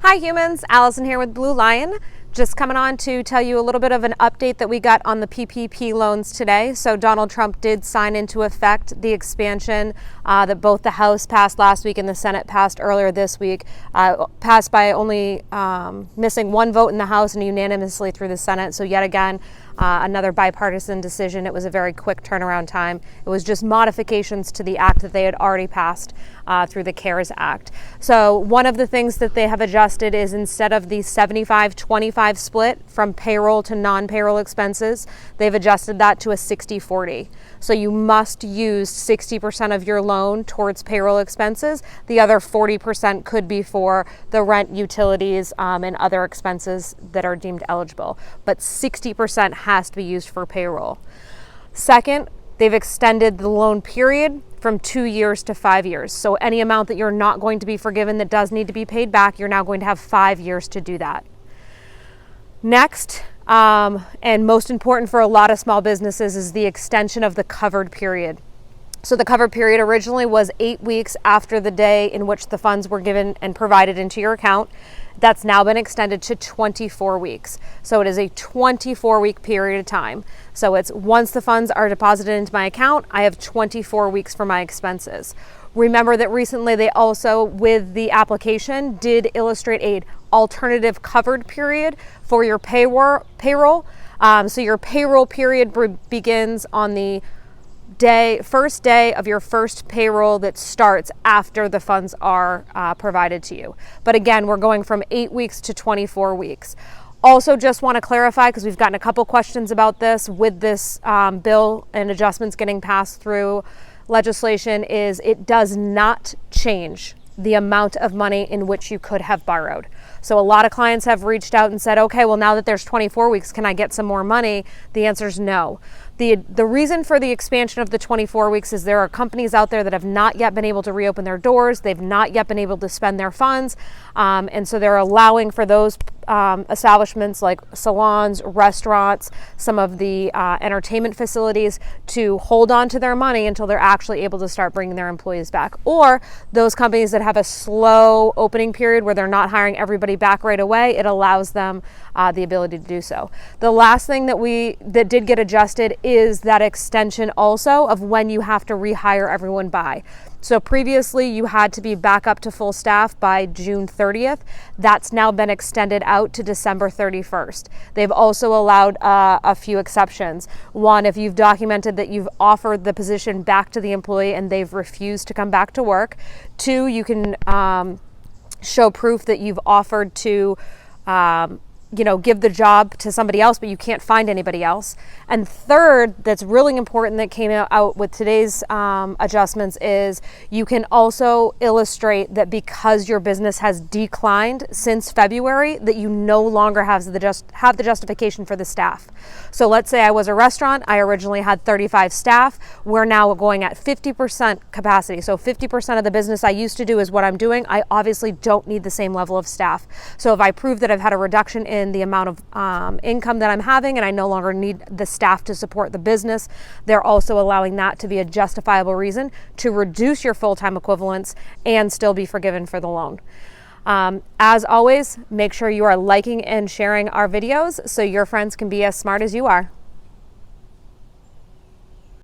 Hi humans, Allison here with Blue Lion. Just coming on to tell you a little bit of an update that we got on the PPP loans today. So Donald Trump did sign into effect the expansion that both the House passed last week and the Senate passed earlier this week. Passed by only missing one vote in the House and unanimously through the Senate. So yet again, another bipartisan decision. It was a very quick turnaround time. It was just modifications to the act that they had already passed through the CARES Act. So one of the things that they have adjusted is instead of the 75-25 split from payroll to non-payroll expenses, they've adjusted that to a 60-40. So you must use 60% of your loan towards payroll expenses. The other 40% could be for the rent, utilities, and other expenses that are deemed eligible. But 60% has to be used for payroll. Second, they've extended the loan period from 2 years to 5 years. So any amount that you're not going to be forgiven that does need to be paid back, you're now going to have 5 years to do that. Next, and most important for a lot of small businesses, is the extension of the covered period. So the covered period originally was 8 weeks after the day in which the funds were given and provided into your account. That's now been extended to 24 weeks. So it is a 24-week period of time. So it's once the funds are deposited into my account, I have 24 weeks for my expenses. Remember that recently they also, with the application, did illustrate an alternative covered period for your payroll. So your payroll period begins on the first day of your first payroll that starts after the funds are provided to you. But again, we're going from 8 weeks to 24 weeks. Also, just want to clarify, because we've gotten a couple questions about this with this bill and adjustments getting passed through legislation, is it does not change the amount of money in which you could have borrowed. So a lot of clients have reached out and said, okay, well, now that there's 24 weeks, can I get some more money? The answer is no. The reason for the expansion of the 24 weeks is there are companies out there that have not yet been able to reopen their doors. They've not yet been able to spend their funds. And so they're allowing for those establishments like salons, restaurants, some of the entertainment facilities to hold on to their money until they're actually able to start bringing their employees back. Or those companies that have a slow opening period where they're not hiring everybody back right away, it allows them the ability to do so. The last thing that did get adjusted is that extension also of when you have to rehire everyone by. So previously you had to be back up to full staff by June 30th. That's now been extended out to December 31st. They've also allowed a few exceptions. One, if you've documented that you've offered the position back to the employee and they've refused to come back to work. Two, you can show proof that you've offered to give the job to somebody else, but you can't find anybody else. And third, that's really important that came out with today's adjustments, is you can also illustrate that because your business has declined since February, that you no longer have the justification for the staff. So let's say I was a restaurant, I originally had 35 staff, we're now going at 50% capacity. So 50% of the business I used to do is what I'm doing. I obviously don't need the same level of staff. So if I prove that I've had a reduction in the amount of income that I'm having and I no longer need the staff to support the business, they're also allowing that to be a justifiable reason to reduce your full-time equivalents and still be forgiven for the loan. As always, make sure you are liking and sharing our videos so your friends can be as smart as you are.